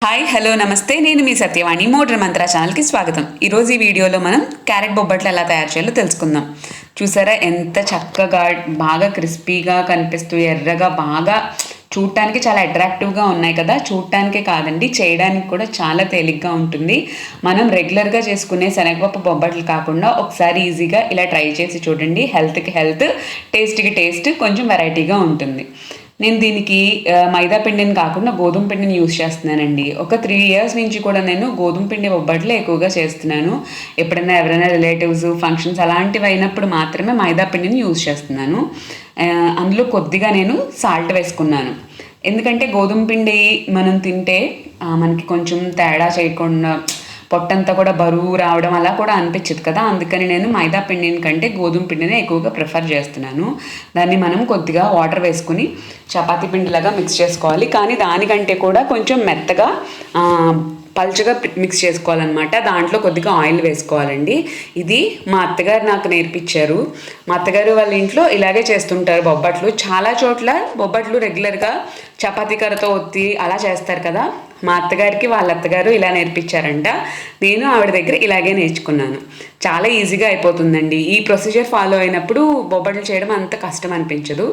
Hi hello నమస్తే, నేను మీ Satyavani. Modern మంత్ర ఛానల్కి స్వాగతం. ఈరోజు ఈ వీడియోలో మనం క్యారెట్ బొబ్బట్లు ఎలా తయారు చేయాలో తెలుసుకుందాం. చూసారా ఎంత చక్కగా బాగా క్రిస్పీగా కనిపిస్తూ ఎర్రగా బాగా చూడటానికి చాలా అట్రాక్టివ్గా ఉన్నాయి కదా. చూడటానికే కాదండి, చేయడానికి కూడా చాలా తేలిగ్గా ఉంటుంది. మనం రెగ్యులర్గా చేసుకునే శనగపప్పు బొబ్బట్లు కాకుండా ఒకసారి ఈజీగా ఇలా ట్రై చేసి చూడండి. హెల్త్కి హెల్త్, టేస్ట్కి టేస్ట్, కొంచెం వెరైటీగా ఉంటుంది. నేను దీనికి మైదా పిండిని కాకుండా గోధుమ పిండిని యూస్ చేస్తున్నానండి. ఒక 3 years నుంచి కూడా నేను గోధుమ పిండి బొబ్బట్లు ఎక్కువగా చేస్తున్నాను. ఎప్పుడైనా ఎవరైనా రిలేటివ్స్ ఫంక్షన్స్ అలాంటివి అయినప్పుడు మాత్రమే మైదా పిండిని యూస్ చేస్తున్నాను. అందులో కొద్దిగా నేను సాల్ట్ వేసుకున్నాను. ఎందుకంటే గోధుమ పిండి మనం తింటే మనకి కొంచెం తేడా చేయకుండా పొట్టంతా కూడా బరువు రావడం అలా కూడా అనిపించదు కదా. అందుకని నేను మైదా పిండిని కంటే గోధుమ పిండిని ఎక్కువగా ప్రిఫర్ చేస్తున్నాను. దాన్ని మనం కొద్దిగా వాటర్ వేసుకుని చపాతీ పిండిలాగా మిక్స్ చేసుకోవాలి. కానీ దానికంటే కూడా కొంచెం మెత్తగా పల్చగా మిక్స్ చేసుకోవాలన్నమాట. దాంట్లో కొద్దిగా ఆయిల్ వేసుకోవాలండి. ఇది మా అత్తగారు నాకు నేర్పించారు. మా అత్తగారు వాళ్ళ ఇంట్లో ఇలాగే చేస్తుంటారు బొబ్బట్లు. చాలా చోట్ల బొబ్బట్లు రెగ్యులర్గా చపాతీ కర్రతో ఒత్తి అలా చేస్తారు కదా. మా అత్తగారికి వాళ్ళ అత్తగారు ఇలా నేర్పించారంట. నేను ఆవిడ దగ్గర ఇలాగే నేర్చుకున్నాను. చాలా ఈజీగా అయిపోతుందండి. ఈ ప్రొసీజర్ ఫాలో అయినప్పుడు బొబ్బట్లు చేయడం అంత కష్టం అనిపించదు.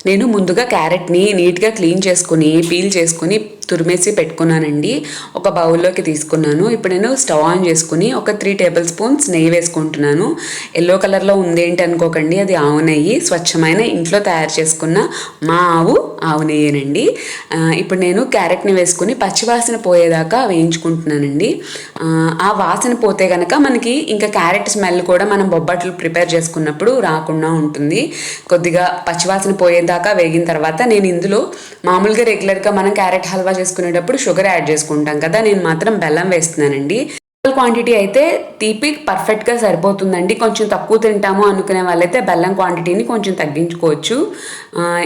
నేను ముందుగా క్యారెట్ని నీట్గా క్లీన్ చేసుకుని పీల్ చేసుకుని తురిమేసి పెట్టుకున్నానండి. ఒక బౌల్లోకి తీసుకున్నాను. ఇప్పుడు నేను స్టవ్ ఆన్ చేసుకుని ఒక 3 tablespoons నెయ్యి వేసుకుంటున్నాను. ఎల్లో కలర్లో ఉందేంటి అనుకోకండి, అది ఆవు నెయ్యి. స్వచ్ఛమైన ఇంట్లో తయారు చేసుకున్న మా ఆవు నెయ్యేనండి. ఇప్పుడు నేను క్యారెట్ని వేసుకుని పచ్చివాసన పోయేదాకా వేయించుకుంటున్నానండి. ఆ వాసన పోతే కనుక మనకి ఇంకా క్యారెట్ స్మెల్ కూడా మనం బొబ్బట్లు ప్రిపేర్ చేసుకున్నప్పుడు రాకుండా ఉంటుంది. కొద్దిగా పచ్చివాసన పోయేదాకా వేగిన తర్వాత నేను ఇందులో మామూలుగా రెగ్యులర్గా మనం క్యారెట్ హల్వా చేసుకునేటప్పుడు షుగర్ యాడ్ చేసుకుంటాం కదా, నేను మాత్రం బెల్లం వేస్తున్నానండి. క్వాంటిటీ అయితే తీపి పర్ఫెక్ట్గా సరిపోతుందండి. కొంచెం తక్కువ తింటాము అనుకునే వాళ్ళైతే బెల్లం క్వాంటిటీని కొంచెం తగ్గించుకోవచ్చు.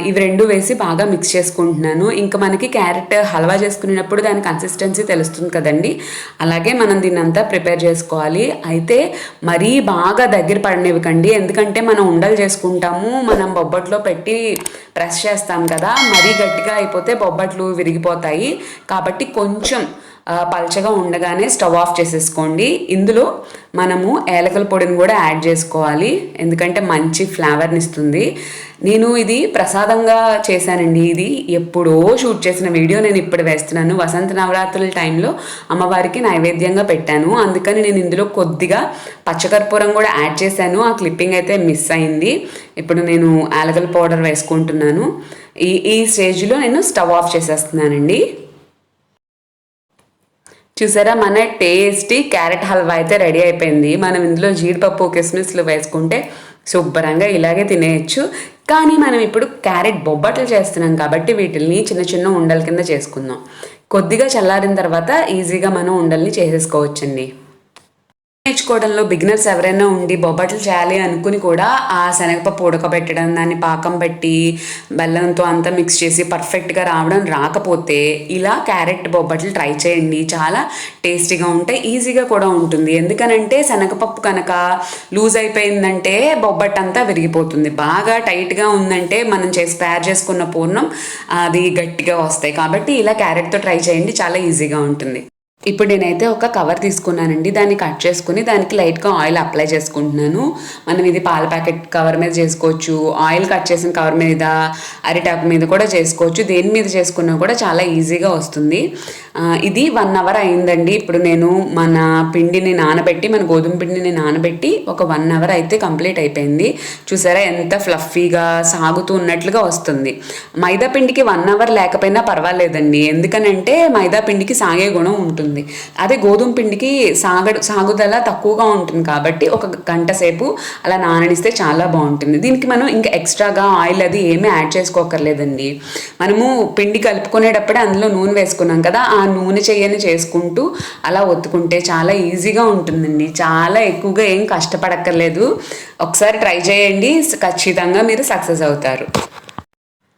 ఇవి రెండు వేసి బాగా మిక్స్ చేసుకుంటున్నాను. ఇంకా మనకి క్యారెట్ హల్వా చేసుకునేటప్పుడు దాని కన్సిస్టెన్సీ తెలుస్తుంది కదండి, అలాగే మనం దీన్ని అంతా ప్రిపేర్ చేసుకోవాలి. అయితే మరీ బాగా దగ్గర పడనివ్వకండి, ఎందుకంటే మనం ఉండలు చేసుకుంటాము, మనం బొబ్బట్లో పెట్టి ప్రెస్ చేస్తాం కదా. మరీ గట్టిగా అయిపోతే బొబ్బట్లు విరిగిపోతాయి. కాబట్టి కొంచెం పల్చగా ఉండగానే స్టవ్ ఆఫ్ చేసేసుకోండి. ఇందులో మనము ఏలకల పొడిని కూడా యాడ్ చేసుకోవాలి, ఎందుకంటే మంచి ఫ్లేవర్ని ఇస్తుంది. నేను ఇది ప్రసాదంగా చేశానండి. ఇది ఎప్పుడో షూట్ చేసిన వీడియో నేను ఇప్పుడు వేస్తున్నాను. వసంత నవరాత్రుల టైంలో అమ్మవారికి నైవేద్యంగా పెట్టాను. అందుకని నేను ఇందులో కొద్దిగా పచ్చకర్పూరం కూడా యాడ్ చేశాను. ఆ క్లిప్పింగ్ అయితే మిస్ అయింది. ఇప్పుడు నేను యాలకల పౌడర్ వేసుకుంటున్నాను. ఈ స్టేజ్లో నేను స్టవ్ ఆఫ్ చేసేస్తున్నానండి. చూసారా, మన టేస్టీ క్యారెట్ హల్వా అయితే రెడీ అయిపోయింది. మనం ఇందులో జీడిపప్పు కిస్మిస్లు వేసుకుంటే శుభ్రంగా ఇలాగే తినేయచ్చు. కానీ మనం ఇప్పుడు క్యారెట్ బొబ్బట్లు చేస్తున్నాం కాబట్టి వీటిని చిన్న చిన్న ఉండల కింద చేసుకుందాం. కొద్దిగా చల్లారిన తర్వాత ఈజీగా మనం ఉండల్ని చేసేసుకోవచ్చండి. నేర్చుకోవడంలో బిగినర్స్ ఎవరైనా ఉండి బొబ్బట్లు చేయాలి అనుకుని కూడా ఆ శనగపప్పు ఉడకబెట్టడం, దాన్ని పాకం పెట్టి బెల్లంతో అంతా మిక్స్ చేసి పర్ఫెక్ట్గా రావడం రాకపోతే ఇలా క్యారెట్ బొబ్బట్లు ట్రై చేయండి. చాలా టేస్టీగా ఉంటాయి, ఈజీగా కూడా ఉంటుంది. ఎందుకనంటే శనగపప్పు కనుక లూజ్ అయిపోయిందంటే బొబ్బట్టు అంతా విరిగిపోతుంది. బాగా టైట్గా ఉందంటే మనం తయారు చేసుకున్న పూర్ణం అది గట్టిగా వస్తాయి. కాబట్టి ఇలా క్యారెట్తో ట్రై చేయండి, చాలా ఈజీగా ఉంటుంది. ఇప్పుడు నేనైతే ఒక కవర్ తీసుకున్నానండి. దాన్ని కట్ చేసుకుని దానికి లైట్గా ఆయిల్ అప్లై చేసుకుంటున్నాను. మనం ఇది పాల ప్యాకెట్ కవర్ మీద చేసుకోవచ్చు, ఆయిల్ కట్ చేసిన కవర్ మీద, అరిటాకు మీద కూడా చేసుకోవచ్చు. దేని మీద చేసుకున్నా కూడా చాలా ఈజీగా వస్తుంది. ఇది 1 hour అయిందండి. ఇప్పుడు నేను మన గోధుమ పిండిని నానబెట్టి ఒక 1 hour అయితే కంప్లీట్ అయిపోయింది. చూసారా ఎంత ఫ్లఫీగా సాగుతూ ఉన్నట్లుగా వస్తుంది. మైదా పిండికి 1 hour లేకపోయినా పర్వాలేదండి, ఎందుకనంటే మైదా పిండికి సాగే గుణం ఉంటుంది. అదే గోధుమ పిండికి సాగుదల తక్కువగా ఉంటుంది కాబట్టి 1 గంట సేపు అలా నాననిస్తే చాలా బాగుంటుంది. దీనికి మనం ఇంకా ఎక్స్ట్రాగా ఆయిల్ అది ఏమీ యాడ్ చేసుకోకర్లేదండి. మనము పిండి కలుపుకునేటప్పుడే అందులో నూనె వేసుకున్నాం కదా, ఆ నూనె చెయ్యని చేసుకుంటూ అలా ఒత్తుకుంటే చాలా ఈజీగా ఉంటుందండి. చాలా ఎక్కువగా ఏం కష్టపడక్కర్లేదు. ఒకసారి ట్రై చేయండి, ఖచ్చితంగా మీరు సక్సెస్ అవుతారు.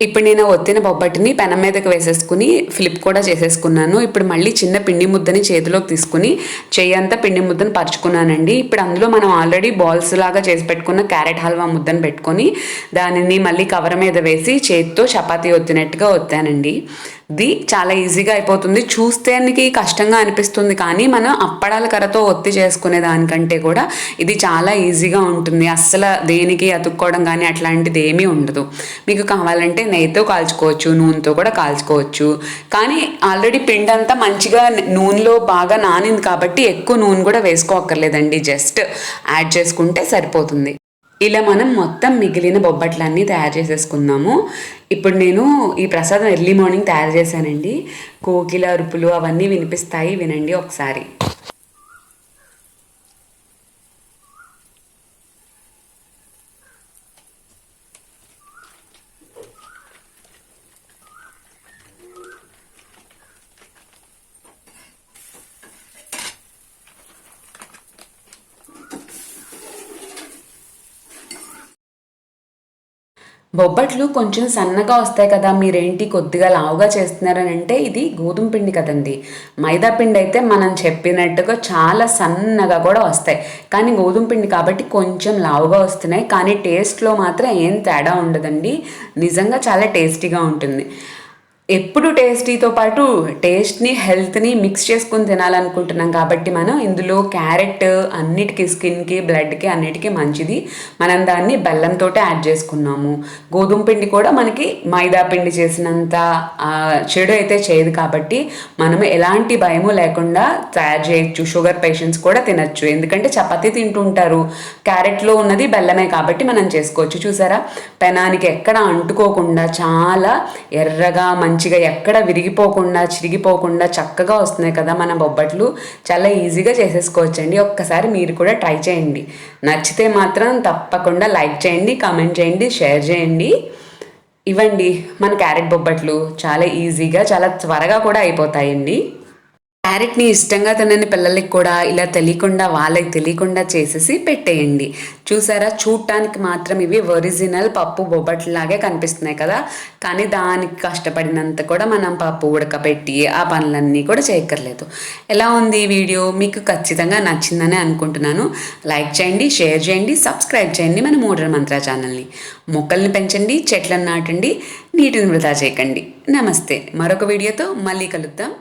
ఇప్పుడు నేను ఒత్తిన బొబ్బట్టుని పెనం మీదకి వేసేసుకుని ఫ్లిప్ కూడా చేసేసుకున్నాను. ఇప్పుడు మళ్ళీ చిన్న పిండి ముద్దని చేతిలోకి తీసుకుని చెయ్యంతా పిండి ముద్దను పరుచుకున్నానండి. ఇప్పుడు అందులో మనం ఆల్రెడీ బాల్స్ లాగా చేసి పెట్టుకున్న క్యారెట్ హల్వా ముద్దను పెట్టుకొని దానిని మళ్ళీ కవర్ మీద వేసి చేతితో చపాతీ ఒత్తినట్టుగా ఒత్తానండి. ఇది చాలా ఈజీగా అయిపోతుంది. చూస్తేనికి కష్టంగా అనిపిస్తుంది కానీ మనం అప్పడాల కర్రతో ఒత్తి చేసుకునే దానికంటే కూడా ఇది చాలా ఈజీగా ఉంటుంది. అస్సలు దేనికి అతుక్కోవడం కానీ అట్లాంటిది ఏమీ ఉండదు. మీకు కావాలంటే నెయ్యితో కాల్చుకోవచ్చు, నూనెతో కూడా కాల్చుకోవచ్చు. కానీ ఆల్రెడీ పిండి అంతా మంచిగా నూనెలో బాగా నానింది కాబట్టి ఎక్కువ నూనె కూడా వేసుకోక్కర్లేదండి, జస్ట్ యాడ్ చేసుకుంటే సరిపోతుంది. ఇలా మనం మొత్తం మిగిలిన బొబ్బట్లన్నీ తయారు చేసేసుకుందాము. ఇప్పుడు నేను ఈ ప్రసాదం ఎర్లీ మార్నింగ్ తయారు చేశానండి. కోకిల అరుపులు అవన్నీ వినిపిస్తాయి, వినండి ఒకసారి. బొబ్బట్లు కొంచెం సన్నగా వస్తాయి కదా, మీరేంటి కొద్దిగా లావుగా చేస్తున్నారని అంటే ఇది గోధుమ పిండి కదండి. మైదా పిండి అయితే మనం చెప్పినట్టుగా చాలా సన్నగా కూడా వస్తాయి, కానీ గోధుమ పిండి కాబట్టి కొంచెం లావుగా వస్తున్నాయి. కానీ టేస్ట్లో మాత్రం ఏం తేడా ఉండదండి, నిజంగా చాలా టేస్టీగా ఉంటుంది. ఎప్పుడు టేస్టీతో పాటు టేస్ట్ని హెల్త్ని మిక్స్ చేసుకుని తినాలనుకుంటున్నాం కాబట్టి మనం ఇందులో క్యారెట్ అన్నిటికీ స్కిన్కి బ్లడ్కి అన్నిటికీ మంచిది. మనం దాన్ని బెల్లంతో యాడ్ చేసుకున్నాము. గోధుమ పిండి కూడా మనకి మైదా పిండి చేసినంత చెడు అయితే చేయదు కాబట్టి మనం ఎలాంటి భయము లేకుండా తయారు చేయొచ్చు. షుగర్ పేషెంట్స్ కూడా తినచ్చు, ఎందుకంటే చపాతీ తింటుంటారు. క్యారెట్లో ఉన్నది బెల్లమే కాబట్టి మనం చేసుకోవచ్చు. చూసారా, పెనానికి ఎక్కడ అంటుకోకుండా చాలా ఎర్రగా మంచిగా ఎక్కడ విరిగిపోకుండా చిరిగిపోకుండా చక్కగా వస్తున్నాయి కదా మన బొబ్బట్లు. చాలా ఈజీగా చేసేసుకోవచ్చండి. ఒక్కసారి మీరు కూడా ట్రై చేయండి. నచ్చితే మాత్రం తప్పకుండా లైక్ చేయండి, కామెంట్ చేయండి, షేర్ చేయండి. ఇవ్వండి మన క్యారెట్ బొబ్బట్లు చాలా ఈజీగా చాలా త్వరగా కూడా అయిపోతాయండి. క్యారెట్ని ఇష్టంగా తినని పిల్లలకి కూడా ఇలా తెలియకుండా వాళ్ళకి తెలియకుండా చేసేసి పెట్టేయండి. చూసారా, చూడటానికి మాత్రం ఇవి ఒరిజినల్ పప్పు బొబ్బట్లాగే కనిపిస్తున్నాయి కదా, కానీ దానికి కష్టపడినంత కూడా మనం పప్పు ఉడకబెట్టి ఆ పనులన్నీ కూడా చేయక్కర్లేదు. ఎలా ఉంది ఈ వీడియో? మీకు ఖచ్చితంగా నచ్చిందని అనుకుంటున్నాను. లైక్ చేయండి, షేర్ చేయండి, సబ్స్క్రైబ్ చేయండి మన మోడ్రన్ మంత్ర ఛానల్ని. మొక్కల్ని పెంచండి, చెట్లను నాటండి, నీటిని వృధా చేయకండి. నమస్తే. మరొక వీడియోతో మళ్ళీ కలుద్దాం.